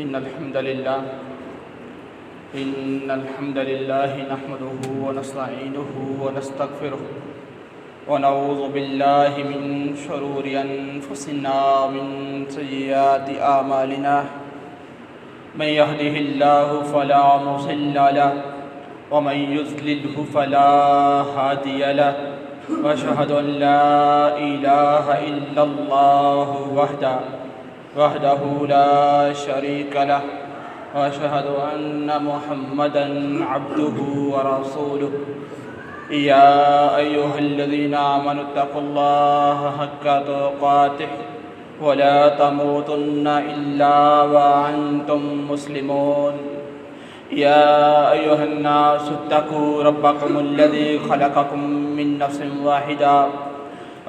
إن الحمد لله نحمده ونستعينه ونستغفره ونعوذ بالله من شرور أنفسنا ومن سيئات أعمالنا من يهده الله فلا مضل له ومن يضلله فلا هادي له وأشهد أن لا إله إلا الله وحده لا شريك له وأشهد أن محمدًا عبده ورسوله يا أيها الذين آمنوا اتقوا الله حق تقاته ولا تموتن إلا وأنتم مسلمون يا أيها الناس اتقوا ربكم الذي خلقكم من نفس واحدة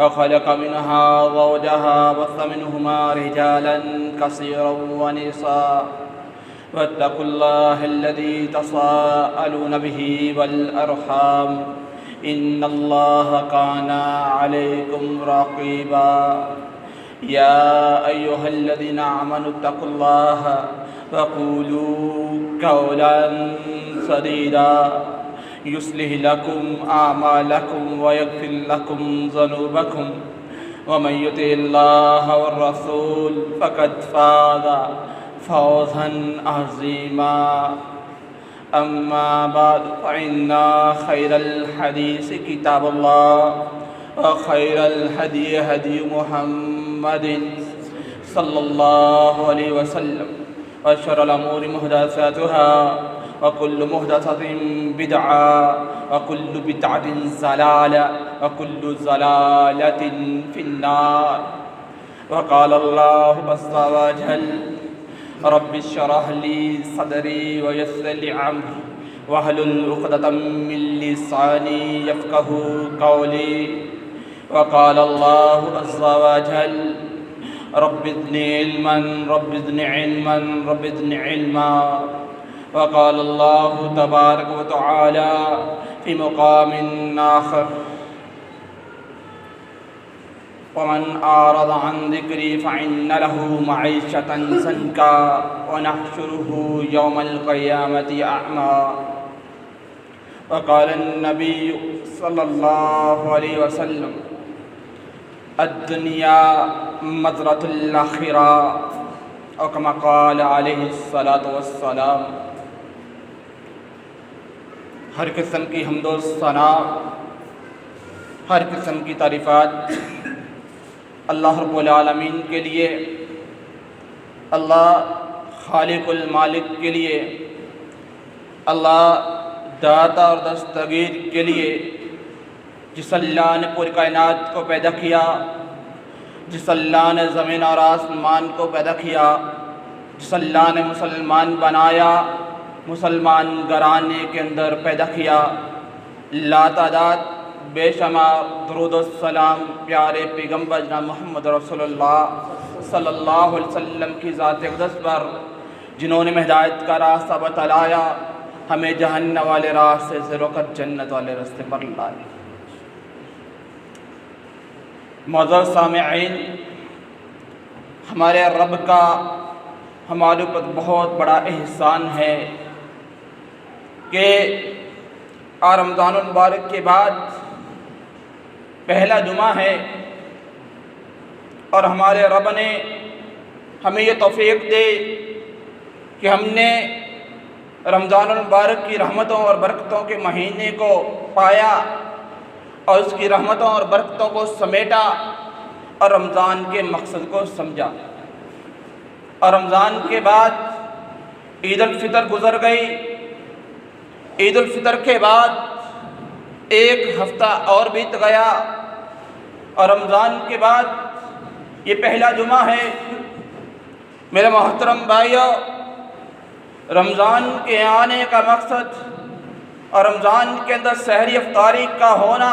وخلق منها زوجها وبث منهما رجالا كثيرا ونساء واتقوا الله الذي تساءلون به والأرحام إن الله كان عليكم رقيبا يا أيها الذين آمنوا اتقوا الله وقولوا قولا سديدا يصلح لكم أعمالكم ويغفر لكم ذنوبكم ومن يطع الله والرسول فقد فاز فوزا عظيما أما بعد فإن خير الحديث كتاب الله وخير الهدي هدي محمد صلى الله عليه وسلم وشر الأمور محدثاتها وكل محدثة بدعة وكل بدعة ضلالة وكل ضلالة في النار. وقال الله عز وجل رب اشرح لي صدري ويسر لي أمري واحلل عقدة من لساني يفقهوا قولي. وقال الله عز وجل رب زدني علما رب زدني علما رب زدني علما. وقال الله تبارك وتعالى في مقام آخر ومن أعرض عن ذكري فإن له معيشة ضنكا ونحشره يوم القيامة أعمى. وقال النبي صلى الله عليه وسلم الدنيا مزرعة الآخرة أو كما قال عليه الصلاة والسلام. ہر قسم کی حمد و ثنا، ہر قسم کی تعریفات اللہ رب العالمین کے لیے، اللہ خالق المالک کے لیے، اللہ داتا اور دستگیر کے لیے، جس اللہ نے پوری کائنات کو پیدا کیا، جس اللہ نے زمین اور آسمان کو پیدا کیا، جس اللہ نے مسلمان بنایا، مسلمان گھرانے کے اندر پیدا کیا. لا تعداد بے شمار درود و سلام پیارے پیغمبر جناب محمد رسول اللہ صلی اللہ علیہ وسلم کی ذات اقدس پر، جنہوں نے ہدایت کا راستہ بتلایا، ہمیں جہنم والے راستے سے روک کر جنت والے راستے پر لائے. معزز سامعین، ہمارے رب کا ہمارے اوپر بہت بڑا احسان ہے کہ رمضان المبارک کے بعد پہلا جمعہ ہے، اور ہمارے رب نے ہمیں یہ توفیق دے کہ ہم نے رمضان المبارک کی رحمتوں اور برکتوں کے مہینے کو پایا اور اس کی رحمتوں اور برکتوں کو سمیٹا اور رمضان کے مقصد کو سمجھا. اور رمضان کے بعد عید الفطر گزر گئی. عید الفطر کے بعد ایک ہفتہ اور بیت گیا، اور رمضان کے بعد یہ پہلا جمعہ ہے. میرے محترم بھائیو، رمضان کے آنے کا مقصد اور رمضان کے اندر سحری افطاری کا ہونا،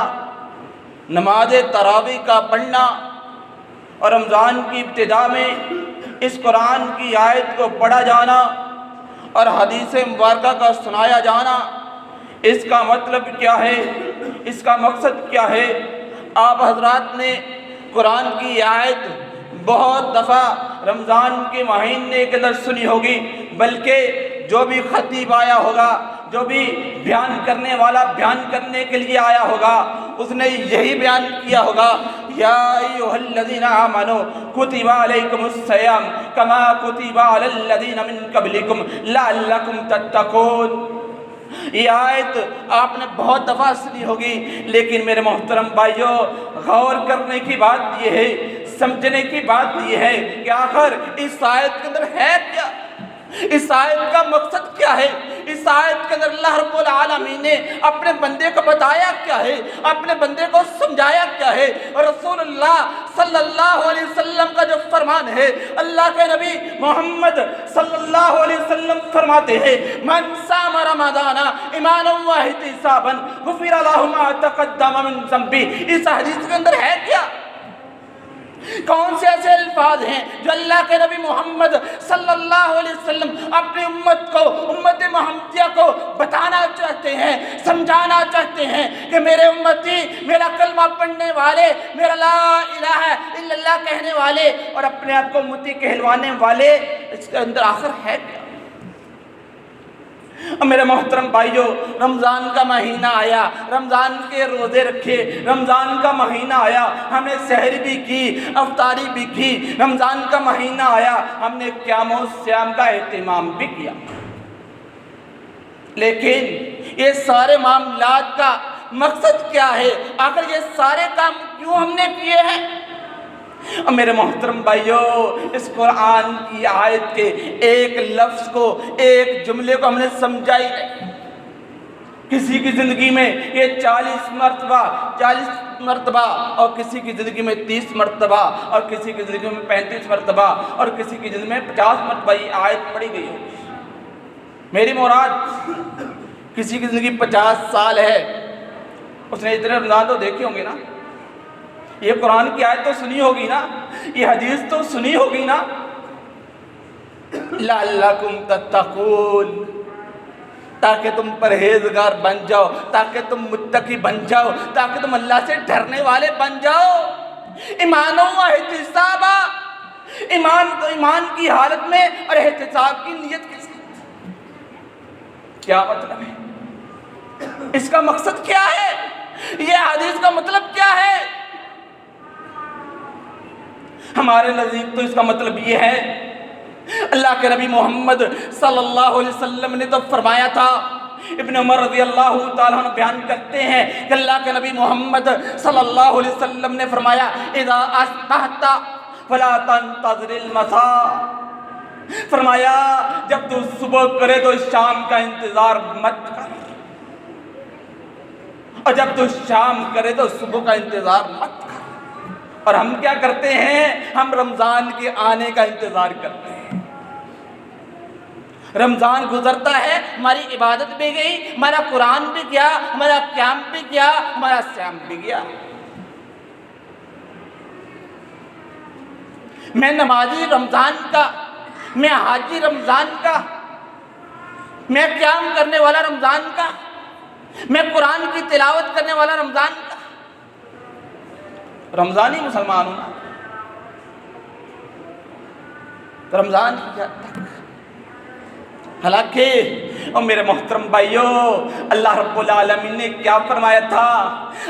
نماز تراویح کا پڑھنا، اور رمضان کی ابتدا میں اس قرآن کی آیت کو پڑھا جانا اور حدیث مبارکہ کا سنایا جانا، اس کا مطلب کیا ہے، اس کا مقصد کیا ہے؟ آپ حضرات نے قرآن کی آیت بہت دفعہ رمضان کے مہینے کے اندر سنی ہوگی، بلکہ جو بھی خطیب آیا ہوگا، جو بھی بیان کرنے والا بیان کرنے کے لیے آیا ہوگا، اس نے یہی بیان کیا ہوگا، یا ایھا الذین آمنوا کتب علیکم الصیام کما کتب علی الذین من قبلکم لعلکم تتقون۔ یہ آیت آپ نے بہت دفعہ سنی ہوگی، لیکن میرے محترم بھائیوں، غور کرنے کی بات یہ ہے، سمجھنے کی بات یہ ہے کہ آخر اس آیت کے اندر ہے کیا، اس آیت کا مقصد کیا ہے، اس آیت کے اندر اللہ رب العالمین نے اپنے بندے کو بتایا کیا ہے، اپنے بندے کو سمجھایا کیا ہے۔ اور رسول اللہ صلی اللہ علیہ وسلم کا جو فرمان ہے، اللہ کے نبی محمد صلی اللہ علیہ وسلم فرماتے ہیں، من صام رمضان ایمانا واحتسابا غفر له ما تقدم من ذنبہ۔ اس حدیث کے اندر ہے کیا؟ کون سے ایسے الفاظ ہیں جو اللہ کے نبی محمد صلی اللہ علیہ وسلم اپنی امت کو، امت محمدیہ کو بتانا چاہتے ہیں، سمجھانا چاہتے ہیں کہ میرے امتی، میرا کلمہ پڑھنے والے، میرا لا الہ الا اللہ کہنے والے اور اپنے آپ کو امتی کہلوانے والے، اس کے اندر آخر ہے کیا؟ میرے محترم بھائیوں، رمضان کا مہینہ آیا، رمضان کے روزے رکھے، رمضان کا مہینہ آیا، ہم نے سحر بھی کی، افطاری بھی کی، رمضان کا مہینہ آیا، ہم نے قیام و صیام کا اہتمام بھی کیا، لیکن یہ سارے معاملات کا مقصد کیا ہے؟ آخر یہ سارے کام کیوں ہم نے کیے ہیں؟ اور میرے محترم بھائیوں، اس قرآن کی آیت کے ایک لفظ کو، ایک جملے کو ہم نے سمجھا ہی نہیں۔ کسی کی زندگی میں یہ 40 مرتبہ اور کسی کی زندگی میں 30 مرتبہ اور کسی کی زندگی میں 35 مرتبہ اور کسی کی زندگی میں 50 مرتبہ یہ آیت پڑھی گئی ہوگی۔ میری مراد کسی کی زندگی 50 سال ہے، اس نے اتنے رمضان تو دیکھے ہوں گے نا، یہ قرآن کی آیت تو سنی ہوگی نا، یہ حدیث تو سنی ہوگی نا، لعلکم تتقون، تاکہ تم پرہیزگار بن جاؤ، تاکہ تم متقی بن جاؤ، تاکہ تم اللہ سے ڈرنے والے بن جاؤ۔ ایمان و احتسابا، ایمان کی حالت میں اور احتساب کی نیت کے ساتھ۔ کیا مطلب ہے؟ اس کا مقصد کیا ہے؟ یہ حدیث کا مطلب کیا ہے؟ ہمارے نزدیک تو اس کا مطلب یہ ہے، اللہ کے نبی محمد صلی اللہ علیہ وسلم نے تو فرمایا تھا، ابن عمر رضی اللہ تعالیٰ عنہ بیان کرتے ہیں کہ اللہ کے نبی محمد صلی اللہ علیہ وسلم نے فرمایا، اذا اصبحت فلا تنتظر المساء، فرمایا جب تو صبح کرے تو شام کا انتظار مت کر، اور جب تو شام کرے تو صبح کا انتظار مت کر۔ اور ہم کیا کرتے ہیں؟ ہم رمضان کے آنے کا انتظار کرتے ہیں۔ رمضان گزرتا ہے، ہماری عبادت بھی گئی، ہمارا قرآن بھی گیا، ہمارا قیام بھی گیا، ہمارا صیام بھی گیا۔ میں نمازی رمضان کا، میں حاجی رمضان کا، میں قیام کرنے والا رمضان کا، میں قرآن کی تلاوت کرنے والا رمضان کا، رمضانی مسلمان ہوں نا، تو رمضان کی کیا تک؟ حالانکہ اور میرے محترم بھائیوں، اللہ رب العالمین نے کیا فرمایا تھا؟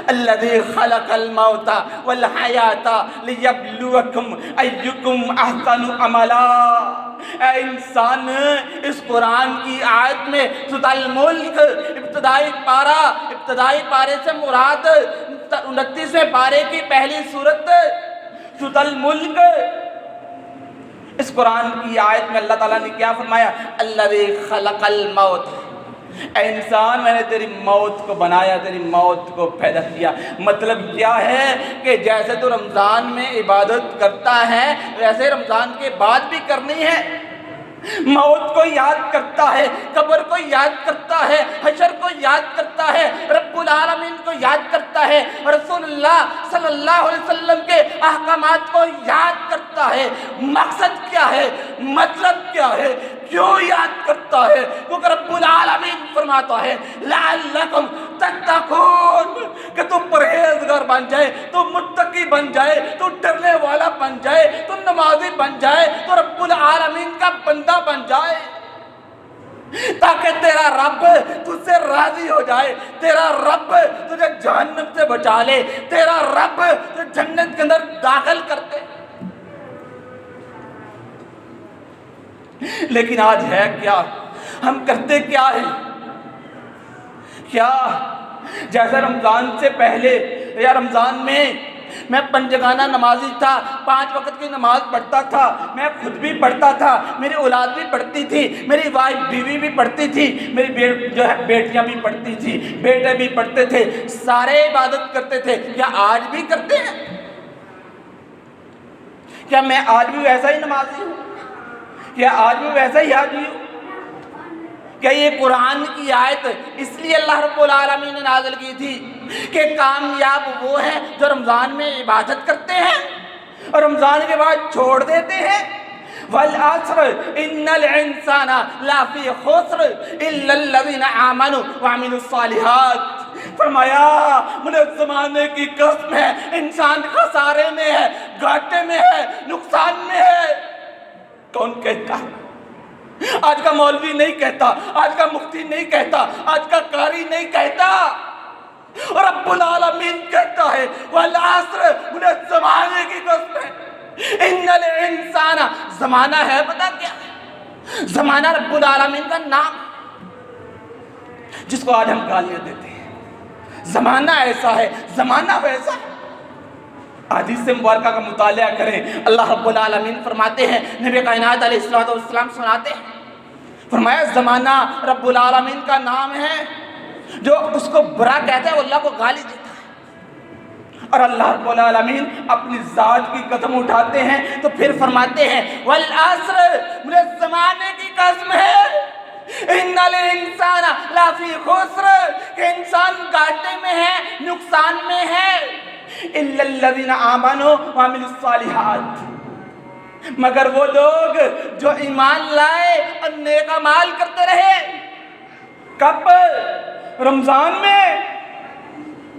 الذی خلق الموت والحیات لیبلوکم ایکم احسن عملا۔ اے انسان، اس قرآن کی آیت میں سورۃ الملک ابتدائی پارے سے مراد 29ویں پارے کی پہلی سورت سورۃ الملک، اس قرآن کی آیت میں اللہ تعالیٰ نے کیا فرمایا؟ الذی خلق الموت، اے انسان میں نے تیری موت کو بنایا، تیری موت کو پیدا کیا۔ مطلب کیا ہے کہ جیسے تو رمضان میں عبادت کرتا ہے ویسے رمضان کے بعد بھی کرنی ہے۔ موت کو یاد کرتا ہے، قبر کو یاد کرتا ہے، حشر کو یاد کرتا ہے، رب رب العالمین کو یاد کرتا ہے، رسول اللہ صلی اللہ علیہ وسلم کے احکامات کو یاد کرتا ہے، مقصد کیا ہے، مطلب کیا ہے، کیوں یاد کرتا ہے؟ کیونکہ رب العالمین فرماتا ہے لعلکم تتقون، کہ تو پرہیزگار بن جائے، تو متقی بن جائے، تو ڈرنے والا بن جائے، تو نمازی بن جائے، تو رب العالمین کا بندہ بن جائے، تاکہ تیرا رب تجھ سے راضی ہو جائے، تیرا رب تجھے جہنم سے بچا لے، تیرا رب تجھے جنت کے اندر داخل کر دے۔ لیکن آج ہے کیا؟ ہم کرتے کیا ہیں؟ کیا جیسے رمضان سے پہلے یا رمضان میں پنجگانہ نمازی تھا، 5 وقت کی نماز پڑھتا تھا، میں خود بھی پڑھتا تھا، میری اولاد بھی پڑھتی تھی، میری وائف بیوی بھی پڑھتی تھی، میری بیٹیاں بھی پڑھتی تھی، بیٹے بھی پڑھتے تھے، سارے عبادت کرتے تھے۔ کیا آج بھی کرتے ہیں؟ کیا میں آج بھی ویسا ہی نمازی ہوں؟ کیا آج بھی ویسا ہی حاجی ہوں؟ کہ یہ قرآن کی آیت اس لیے اللہ رب العالمین نے نازل کی تھی کہ کامیاب وہ ہیں جو رمضان میں عبادت کرتے ہیں اور رمضان کے بعد چھوڑ دیتے ہیں۔ والعصر ان الانسان لفی خسر الا الذین آمنوا وعملوا الصالحات۔ فرمایا مجھے زمانے کی قسم ہے، انسان خسارے میں ہے، گھاٹے میں ہے، نقصان میں ہے۔ کون کہتا؟ آج کا مولوی نہیں کہتا، آج کا مفتی نہیں کہتا، آج کا قاری نہیں کہتا، اور رب العالمین کہتا ہے والعصر، مجھے زمانے کی قسم ہے، ان الانسان، زمانہ ہے پتہ کیا؟ زمانہ رب العالمین کا نام جس کو آج ہم گالیاں دیتے ہیں۔ زمانہ ایسا ہے، زمانہ ویسا ہے۔ حدیث مبارکہ کا مطالعہ کریں، اللہ رب العالمین فرماتے ہیں، نبی کائنات علیہ السلام سناتے ہیں، فرمایا زمانہ رب العالمین کا نام ہے، جو اس کو برا کہتا ہے وہ اللہ کو گالی دیتا ہے، اور اللہ رب العالمین اپنی ذات کی قدم اٹھاتے ہیں تو پھر فرماتے ہیں والعصر، مجھے زمانے کی قسم ہے، ان الانسان لفی خسر، کہ انسان گھاٹے میں ہے، نقصان میں ہے، الا الذین آمنوا وعملوا الصالحات، مگر وہ لوگ جو ایمان لائے اور نیک اعمال کرتے رہے۔ کب؟ رمضان میں،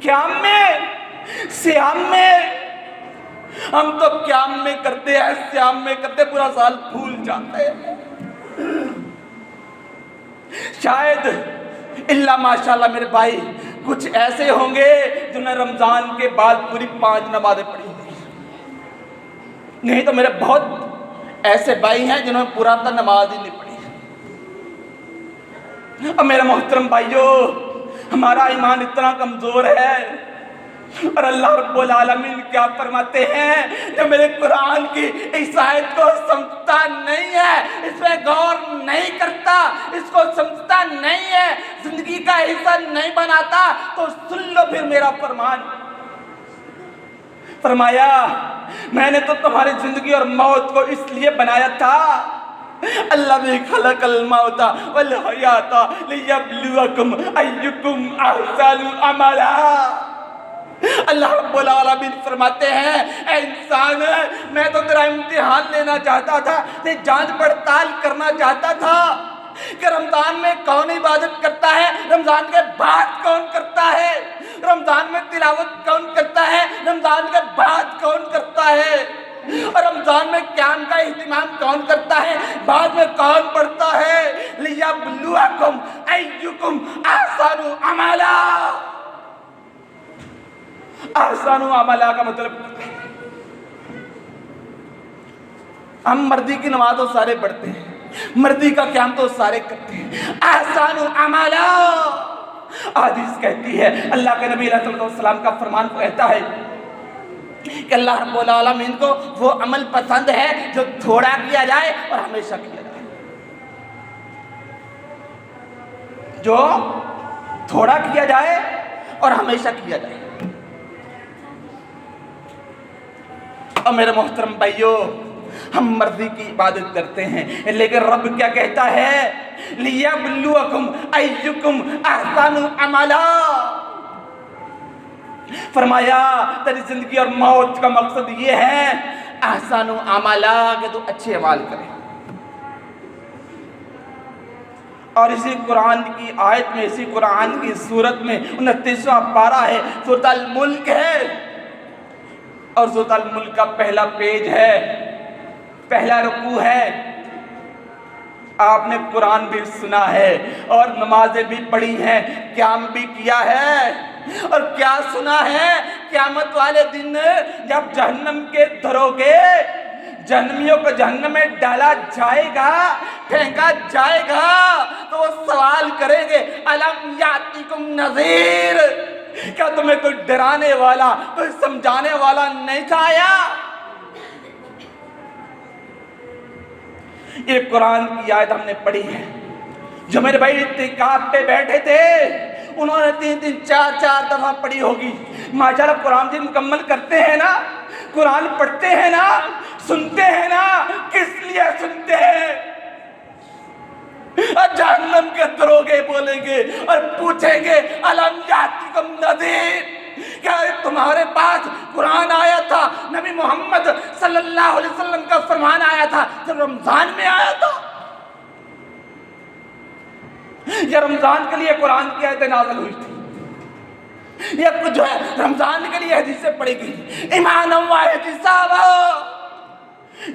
قیام میں، صیام میں۔ ہم تو قیام میں کرتے ہیں، صیام میں کرتے، پورا سال بھول جاتے ہیں۔ شاید اللہ ماشاءاللہ میرے بھائی کچھ ایسے ہوں گے جنہیں رمضان کے بعد پوری 5 نمازیں پڑھی ہوئی، نہیں تو میرے بہت ایسے بھائی ہیں جنہوں نے پورا تا نماز ہی نہیں پڑھی۔ اور میرے محترم بھائیو، ہمارا ایمان اتنا کمزور ہے، اور اللہ رب العالمین کیا فرماتے ہیں؟ جو میرے قرآن کی اس آیت کو سمجھتا نہیں ہے، اس میں غور نہیں کرتا، اس کو سمجھتا نہیں ہے، زندگی کا حصہ نہیں بناتا، تو سن لو پھر میرا فرمان۔ فرمایا میں نے تو تمہاری زندگی اور موت کو اس لیے بنایا تھا، الذی خلق الموت والحیات لیبلوکم ایکم احسن عملا۔ اللہ رب العالمین فرماتے ہیں اے انسان، میں تو تیرا امتحان لینا چاہتا تھا، تیری جانچ پڑتال کرنا چاہتا تھا کہ رمضان میں کون عبادت کرتا ہے، رمضان کے بعد کون کرتا ہے، رمضان میں تلاوت کون کرتا ہے، رمضان کے بعد کون کرتا ہے، اور رمضان میں قیام کا اہتمام کون کرتا ہے، بعد میں کون پڑھتا ہے۔ لیبلوکم ایکم احسن عملا۔ احسن عملا کا مطلب ہم مردی کی نماز تو سارے پڑھتے ہیں، مردی کا قیام تو سارے کرتے ہیں، احسن عملا۔ حدیث کہتی ہے، اللہ کے نبی علیہ السلام کا فرمان کہتا ہے کہ اللہ رب العالمین کو وہ عمل پسند ہے جو تھوڑا کیا جائے اور ہمیشہ کیا جائے، جو تھوڑا کیا جائے اور ہمیشہ کیا جائے۔ اور میرے محترم بھائیو، ہم مرضی کی عبادت کرتے ہیں، لیکن رب کیا کہتا ہے؟ لیبلوکم ایکم احسن عملا۔ فرمایا تیری زندگی اور موت کا مقصد یہ ہے احسن عملا کہ تو اچھے اعمال کرے. اور اسی قرآن کی آیت میں، اسی قرآن کی سورت میں 29واں پارہ ہے، سورۃ الملک ہے، اور سورۃ الملک کا پہلا پیج ہے، پہلا رکوع ہے. آپ نے قرآن بھی سنا ہے اور نمازیں بھی پڑھی ہیں، قیام بھی کیا ہے، اور کیا سنا ہے قیامت والے دن جب جہنم کے دروگے جہنمیوں کو جہنم میں ڈالا جائے گا، پھینکا جائے گا، تو وہ سوال کریں گے الم یاتکم نذیر، کیا تمہیں کوئی ڈرانے والا، کوئی سمجھانے والا نہیں تھا آیا؟ یہ قرآن کی آیت ہم نے پڑھی ہے. جو میرے بھائی اعتکاف پہ بیٹھے تھے انہوں نے 3 4 دفعہ پڑھی ہوگی. ماشاءاللہ قرآن بھی مکمل کرتے ہیں نا، قرآن پڑھتے ہیں نا، سنتے ہیں نا. کس لیے سنتے ہیں؟ اور جہنم کے دروگے بولیں گے اور پوچھیں گے الم یاتکم نذیر، کیا تمہارے پاس قرآن آیا تھا، نبی محمد صلی اللہ علیہ وسلم کا فرمان آیا تھا جب رمضان میں آیا تھا؟ یا رمضان کے لیے قرآن کی آیتیں نازل ہوئی تھی، یا کچھ جو ہے رمضان کے لیے حدیثیں پڑھی گئی؟ ایمان و احتساب،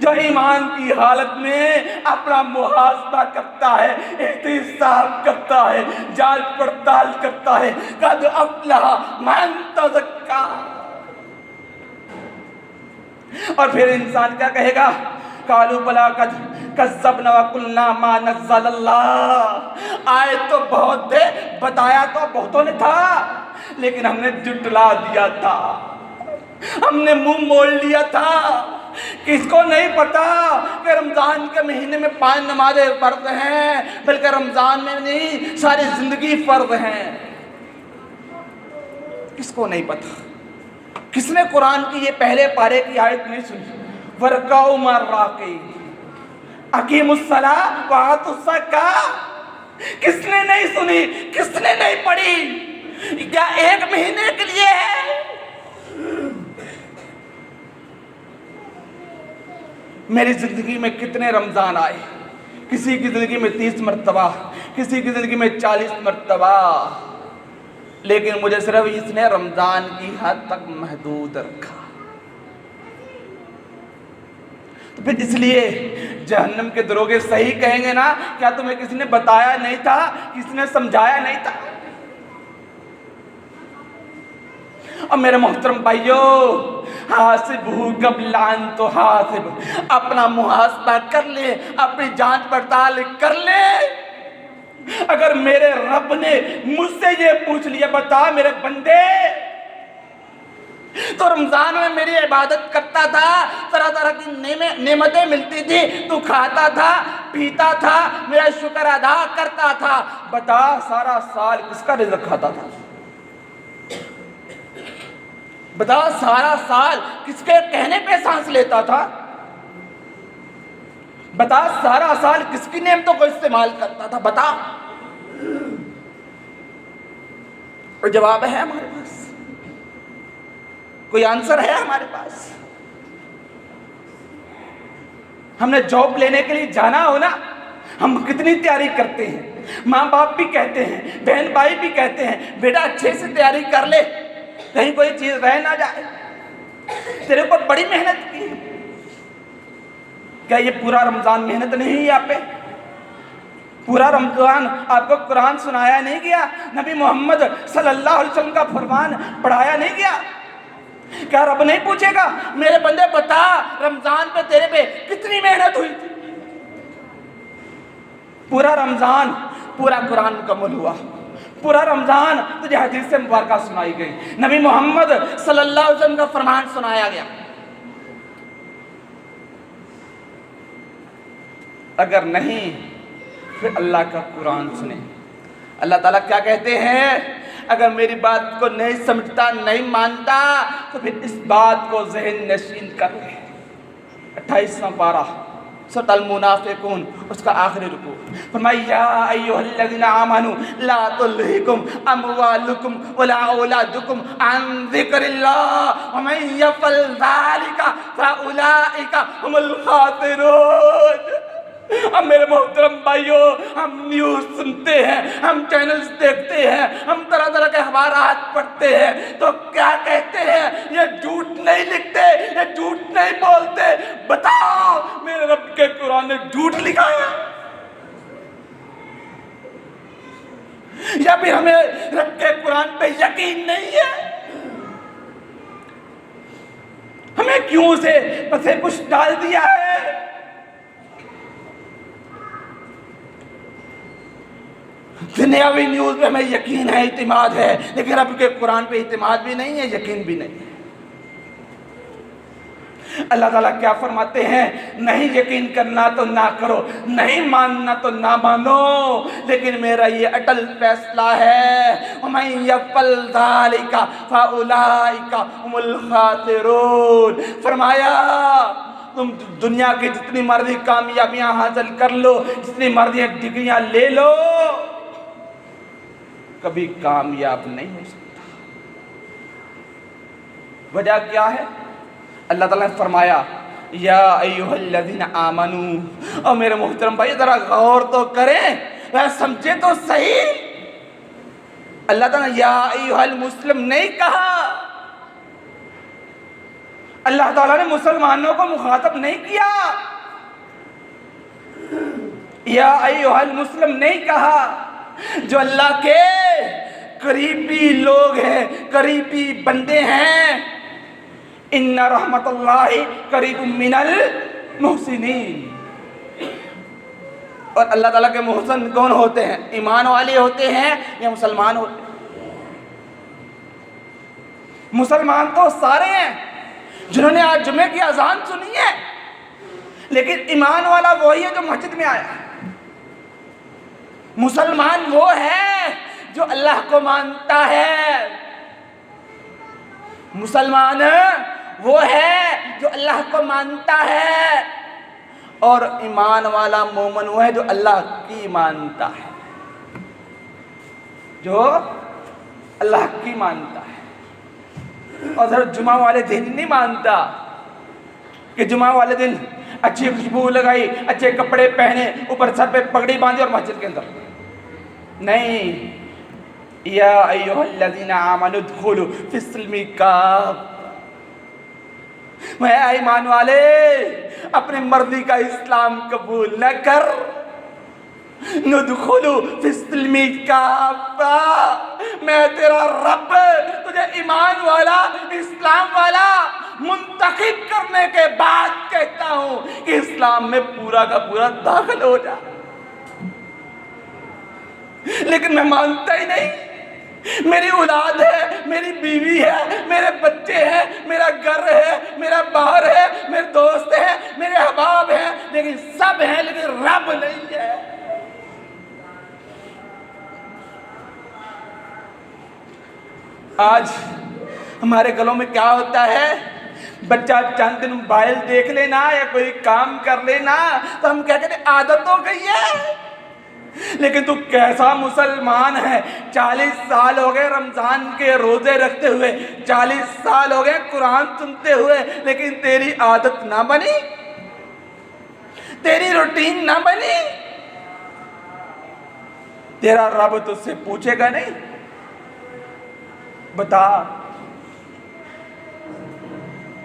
جو ایمان کی حالت میں اپنا محاسبہ کرتا ہے، احتساب کرتا ہے، جانچ پڑتال کرتا ہے. قد افلح من تزکا. اور پھر انسان کیا کہے گا؟ قالوا بلا قد کذبنا وقلنا ما نزل اللہ. آئے تو بہت تھے، بتایا تو بہتوں نے تھا، لیکن ہم نے جھٹلا دیا تھا، ہم نے منہ موڑ لیا تھا. کس کو نہیں پتا کہ رمضان کے مہینے میں 5 نمازیں فرض ہیں، بلکہ رمضان میں نہیں ساری زندگی فرض ہیں. کس کو نہیں پتا؟ کس نے قرآن کی یہ پہلے پارے کی آیت نہیں سنی؟ وَرْكَعُوا مَعَ الرَّاكِعِينَ اقیموا الصَّلَاةَ وَآتُوا الزَّكَاةَ. کس نے نہیں سنی؟ کس نے نہیں پڑھی؟ کیا 1 مہینے کے لیے ہے؟ میری زندگی میں کتنے رمضان آئے، کسی کی زندگی میں 30 مرتبہ، کسی کی زندگی میں 40 مرتبہ، لیکن مجھے صرف اس نے رمضان کی حد تک محدود رکھا. تو پھر اس لیے جہنم کے دروگے صحیح کہیں گے نا، کیا تمہیں کسی نے بتایا نہیں تھا، کسی نے سمجھایا نہیں تھا؟ اور میرے محترم بھائیو، حاسبہ قبل ان تحاسب، اپنا محاسبہ کر لے، اپنی جانچ پڑتال کر لے. اگر میرے رب نے مجھ سے یہ پوچھ لیا بتا میرے بندے، تو رمضان میں میری عبادت کرتا تھا، طرح طرح کی نعمتیں ملتی تھی، تو کھاتا تھا، پیتا تھا، میرا شکر ادا کرتا تھا، بتا سارا سال کس کا رزق کھاتا تھا؟ بتا سارا سال کس کے کہنے پہ سانس لیتا تھا؟ بتا سارا سال کس کی نعمتوں کو استعمال کرتا تھا؟ بتا. اور جواب ہے ہمارے پاس؟ کوئی آنسر ہے ہمارے پاس؟ ہم نے جاب لینے کے لیے جانا ہو نا، ہم کتنی تیاری کرتے ہیں. ماں باپ بھی کہتے ہیں، بہن بھائی بھی کہتے ہیں بیٹا اچھے سے تیاری کر لے، کہیں کوئی چیز رہ نہ جائے، تیرے اوپر بڑی محنت کی. کیا یہ پورا رمضان محنت نہیں ہے آپ پہ؟ پورا رمضان آپ کو قرآن سنایا نہیں گیا؟ نبی محمد صلی اللہ علیہ وسلم کا فرمان پڑھایا نہیں گیا؟ کیا رب نہیں پوچھے گا میرے بندے بتا رمضان پہ تیرے پہ کتنی محنت ہوئی تھی؟ پورا رمضان پورا قرآن مکمل ہوا، پورا رمضان تجھے حدیث سے مبارکہ سنائی گئی، نبی محمد صلی اللہ علیہ وسلم کا فرمان سنایا گیا. اگر نہیں پھر اللہ کا قرآن سنیں. اللہ تعالیٰ کیا کہتے ہیں؟ اگر میری بات کو نہیں سمجھتا، نہیں مانتا، تو پھر اس بات کو ذہن نشین کر لے. 28واں پارہ سورۃ المنافقون اس کا آخری رکوع، فرمایا یا ایھا الذین آمنوا لا تلھکم اموالکم ولا اولادکم عن ذکر اللہ ومن یفعل ذلک فاولئک هم الخاسرون۔ اب میرے محترم بھائیوں، ہم نیوز سنتے ہیں، ہم چینلز دیکھتے ہیں، ہم طرح طرح کے اخبارات پڑھتے ہیں، تو کیا کہتے ہیں؟ یہ جھوٹ نہیں لکھتے، یہ جھوٹ نہیں بولتے۔ بتاؤ میرے رب کے قرآن نے جھوٹ لکھا ہے یا پھر ہمیں رب کے قرآن پہ یقین نہیں ہے؟ ہمیں کیوں سے پسے پش ڈال دیا ہے؟ دنیاوی نیوز پہ ہمیں یقین ہے، اعتماد ہے، لیکن رب کے قرآن پہ اعتماد بھی نہیں ہے، یقین بھی نہیں ہے۔ اللہ تعالیٰ کیا فرماتے ہیں؟ نہیں یقین کرنا تو نہ کرو، نہیں ماننا تو نہ مانو، لیکن میرا یہ اٹل فیصلہ ہے وَمَن يَفْعَلْ ذَلِكَ فَأُولَئِكَ هُمُ الْخَاسِرُونَ۔ فرمایا تم دنیا کی جتنی مرضی کامیابیاں حاصل کر لو، جتنی مرضی ڈگریاں لے لو، کبھی کامیاب نہیں ہو سکتا۔ وجہ کیا ہے؟ اللہ تعالیٰ نے فرمایا یا ایھا الذین آمنو، اور میرے محترم بھائی ذرا غور تو کریں، سمجھے تو صحیح۔ اللہ تعالیٰ نے یا ایھا المسلم نہیں کہا، اللہ تعالیٰ نے مسلمانوں کو مخاطب نہیں کیا، یا ایھا المسلم نہیں کہا۔ جو اللہ کے قریبی لوگ ہیں، قریبی بندے ہیں، ان رحمت اللہ قریب من المحسنین۔ اور اللہ تعالیٰ کے محسن کون ہوتے ہیں؟ ایمان والے ہوتے ہیں یا مسلمان ہوتے ہیں؟ مسلمان تو سارے ہیں جنہوں نے آج جمعے کی اذان سنی ہے، لیکن ایمان والا وہی ہے جو مسجد میں آیا ہے۔ مسلمان وہ ہے جو اللہ کو مانتا ہے، مسلمان وہ ہے جو اللہ کو مانتا ہے، اور ایمان والا مومن وہ ہے جو اللہ کی مانتا ہے، جو اللہ کی مانتا ہے۔ اور صرف جمعہ والے دن نہیں مانتا کہ جمعہ والے دن اچھی خوشبو لگائی، اچھے کپڑے پہنے، اوپر سر پہ پگڑی باندھی اور مسجد کے اندر نہیں۔ یا ایھا الذین آمنوا ادخلوا فی السلم کافہ، میں ایمان والے اپنی مرضی کا اسلام قبول نہ کر، ندخل فی السلم کافہ، میں تیرا رب تجھے ایمان والا، اسلام والا منتخب کرنے کے بعد کہتا ہوں کہ اسلام میں پورا کا پورا داخل ہو جا، لیکن میں مانتا ہی نہیں۔ میری اولاد ہے، میری بیوی ہے، میرے بچے ہیں، میرا گھر ہے، میرا باہر ہے، میرے دوست ہیں، میرے احباب ہیں، لیکن سب ہیں، لیکن رب نہیں ہے۔ آج ہمارے گھروں میں کیا ہوتا ہے؟ بچہ چند دن موبائل دیکھ لینا یا کوئی کام کر لینا تو ہم کہتے ہیں عادت ہو گئی ہے، لیکن تو کیسا مسلمان ہے؟ 40 سال ہو گئے رمضان کے روزے رکھتے ہوئے، 40 سال ہو گئے قرآن سنتے ہوئے، لیکن تیری عادت نہ بنی، تیری روٹین نہ بنی۔ تیرا رب تجھ سے پوچھے گا نہیں، بتا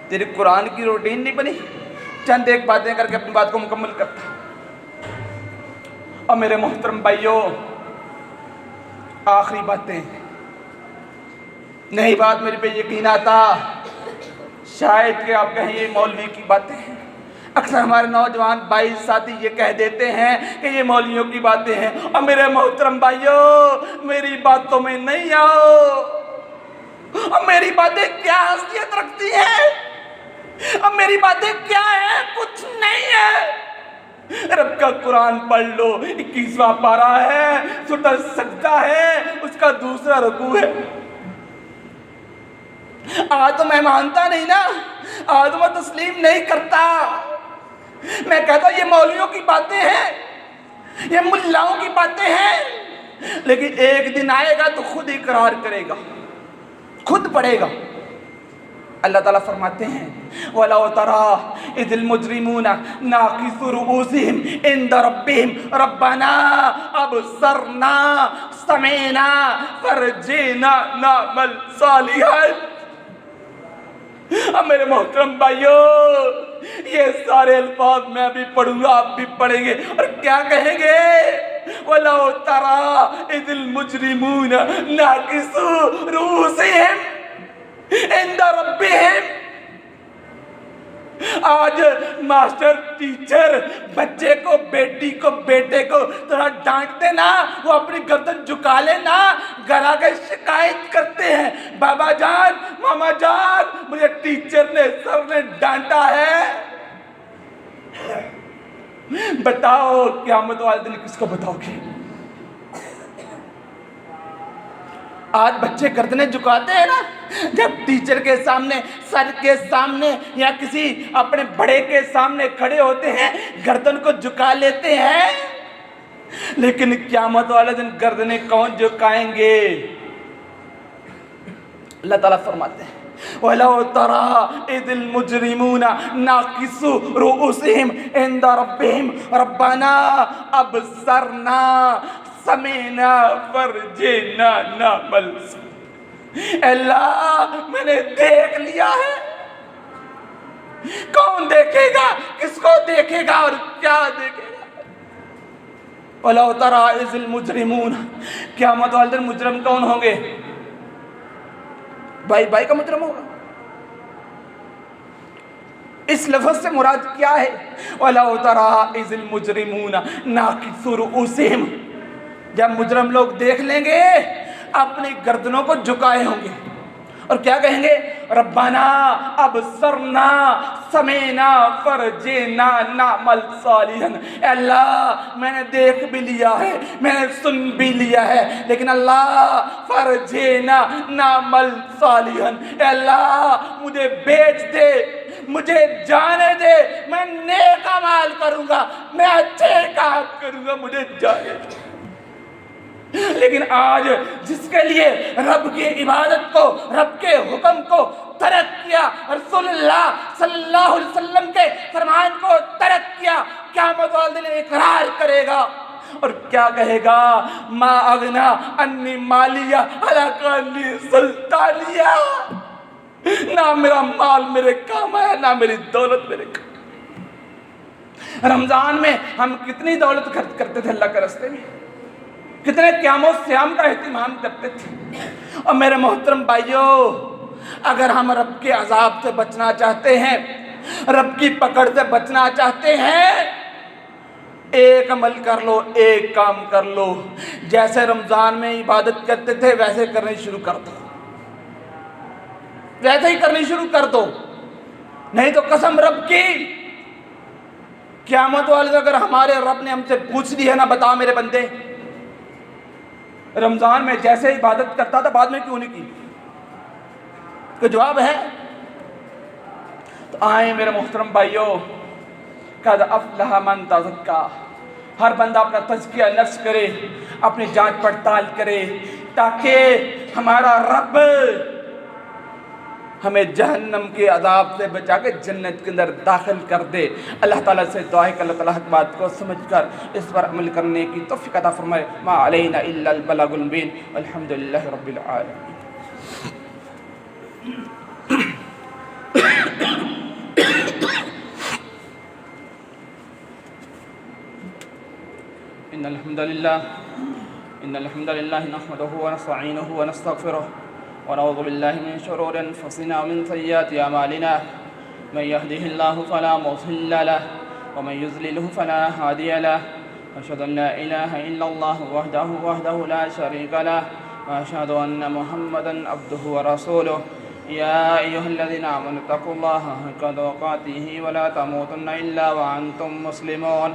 تیری قرآن کی روٹین نہیں بنی؟ چند ایک باتیں کر کے اپنی بات کو مکمل کرتا۔ اور میرے محترم بھائیوں، آخری باتیں، نئی بات میرے پہ یقین آتا شاید کہ آپ کہیں یہ مولوی کی باتیں ہیں۔ اکثر ہمارے نوجوان بھائی ساتھی یہ کہہ دیتے ہیں کہ یہ مولویوں کی باتیں ہیں، اور میرے محترم بھائیوں میری باتوں میں نہیں آؤ، اور میری باتیں کیا حیثیت رکھتی ہیں، اور میری باتیں کیا ہیں؟ کچھ نہیں ہے۔ رب کا قرآن پڑھ لو، 21واں پارہ ہے، سورۃ سجدہ ہے، اس کا دوسرا رکوع ہے۔ آج تو میں مانتا نہیں نا، آج تو میں تسلیم نہیں کرتا، میں کہتا ہوں یہ مولویوں کی باتیں ہیں، یہ ملاؤں کی باتیں ہیں، لیکن ایک دن آئے گا تو خود اقرار کرے گا، خود پڑھے گا۔ اللہ تعالیٰ فرماتے ہیں وَلَوْ تَرَىٰ إِذِ الْمُجْرِمُونَ نَاكِسُو رُءُوسِهِمْ عِنْدَ رَبِّهِمْ رَبَّنَا أَبْصَرْنَا سَمِعْنَا فَارْجِعْنَا نَعْمَلْ صَالِحًا۔ اب میرے محترم بھائیو، یہ سارے الفاظ میں بھی پڑھوں گا، آپ بھی پڑھیں گے، اور کیا کہیں گے؟ وَلَوْ تَرَىٰ إِذِ الْمُجْرِمُونَ نَاكِسُو رُءُوسِهِمْ عند ربهم۔ آج ماسٹر ٹیچر بچے کو، بیٹی کو، بیٹے کو تھوڑا ڈانٹتے نا، وہ اپنی گردن جھکا لے نا، گھر آ کے شکایت کرتے ہیں، بابا جان، ماما جان، مجھے ٹیچر نے، سر نے ڈانٹا ہے۔ بتاؤ قیامت والے دن کس کو بتاؤ گے؟ آج بچے گردنیں جھکاتے ہیں نا، جب ٹیچر کے سامنے، سر کے سامنے یا کسی اپنے بڑے کے سامنے کھڑے ہوتے ہیں گردن کو جھکا لیتے ہیں، لیکن قیامت والے دن گردنیں کون جھکائیں گے؟ اللہ تعالیٰ فرماتے ہیں وَلَوْ تَرَىٰ إِذِ الْمُجْرِمُونَ نَاكِسُو رُءُوسِهِمْ عِنْدَ رَبِّهِمْ رَبَّنَا أَبْصَرْنَا سَمِعْنَا فَارْجِعْنَا نَعْمَلْ صَالِحًا۔ اللہ میں نے دیکھ لیا ہے، کون دیکھے گا؟ کس کو دیکھے گا اور کیا دیکھے گا؟ وَلَوْ تَرَىٰ إِذِ الْمُجْرِمُونَ، قیامت والے دن مجرم کون ہوں گے؟ بھائی بھائی کا مجرم ہوگا۔ اس لفظ سے مراد کیا ہے؟ وَلَوْ تَرَىٰ إِذِ الْمُجْرِمُونَ نَاكِسُو رُءُوسِهِمْ، جب مجرم لوگ دیکھ لیں گے اپنی گردنوں کو جھکائے ہوں گے اور کیا کہیں گے؟ ربنا ابصرنا سمعنا فرجعنا نعمل صالحا۔ اے اللہ میں نے دیکھ بھی لیا ہے، میں نے سن بھی لیا ہے، لیکن اللہ فرجعنا نعمل صالحا، اے اللہ مجھے بیچ دے، مجھے جانے دے، میں نیک اعمال کروں گا، میں اچھے کام کروں گا، مجھے جانے دے۔ لیکن آج جس کے لیے رب کی عبادت کو، رب کے حکم کو ترک کیا، رسول اللہ صلی اللہ علیہ وسلم کے فرمان کو ترک کیا، قیامت والے دن اقرار کرے گا اور کیا کہے گا؟ ما اغنا انی مالیہ ہلاک انی سلطانیہ، نہ میرا مال میرے کام آیا، نہ میری دولت میرے کام۔ رمضان میں ہم کتنی دولت خرچ کرتے تھے اللہ کے راستے میں، کتنے قیام و صیام کا اہتمام کرتے تھے۔ اور میرے محترم بھائیو، اگر ہم رب کے عذاب سے بچنا چاہتے ہیں، رب کی پکڑ سے بچنا چاہتے ہیں، ایک عمل کر لو، ایک کام کر لو، جیسے رمضان میں عبادت کرتے تھے ویسے کرنی شروع کر دو، ویسے ہی کرنی شروع کر دو، نہیں تو قسم رب کی قیامت والے دن اگر ہمارے رب نے ہم سے پوچھ لی ہے نا، بتاؤ میرے بندے رمضان میں جیسے عبادت کرتا تھا بعد میں کیوں نہیں کی؟ کہ جواب ہے؟ تو آئیں میرے محترم بھائیو، قد افلح من تزکا، ہر بندہ اپنا تزکیہ نفس کرے، اپنی جانچ پڑتال کرے، تاکہ ہمارا رب ہمیں جہنم کے عذاب سے بچا کے جنت کے اندر داخل کر دے۔ اللہ تعالیٰ سے دعا ہے کہ اللہ تعالیٰ حق بات کو سمجھ کر اس پر عمل کرنے کی توفیق عطا فرمائے۔ ما علینا الا البلاغ المبین، والحمد للہ رب العالمین۔ ان الحمد للہ نحمده ونستعینه ونستغفره ونعوذ بالله من شرور انفسنا ومن سیئات اعمالنا، من يهده الله فلا مضل له ومن يضلل فلا هادي له، اشهد ان لا اله الا الله وحده لا شريك له، واشهد ان محمدا عبده ورسوله۔ يا ايها الذين امنوا اتقوا الله حق تقاته ولا تموتن الا وانتم مسلمون۔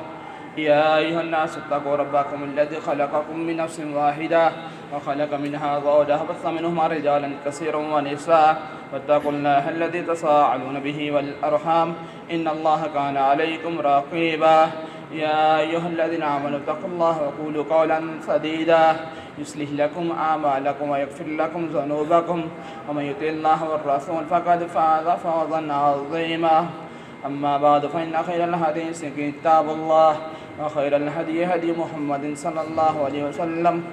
يا أيها الناس اتقوا ربكم الذي خلقكم من نفس واحدة وخلق منها زوجها وبث منهما رجالا كثيرا ونساء واتقوا الله الذي تساءلون به والأرحام إن الله كان عليكم رقيبا يا أيها الذين آمنوا اتقوا الله وقولوا قولا سديدا يصلح لكم أعمالكم ويغفر لكم ذنوبكم ومن يطع الله والرسول فقد فاز فوزا عظيما أما بعد فإن خير الحديث كتاب الله وخير الهدي هدي محمد صلى الله عليه وسلم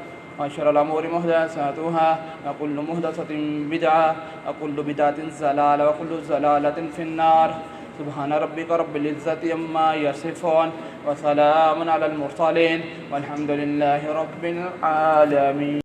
وشر الأمور محدثاتها وكل محدثة بدعة وكل بدعة ضلالة وكل ضلالة في النار سبحان ربك رب العزة عما يصفون وسلام على المرسلين والحمد لله رب العالمين.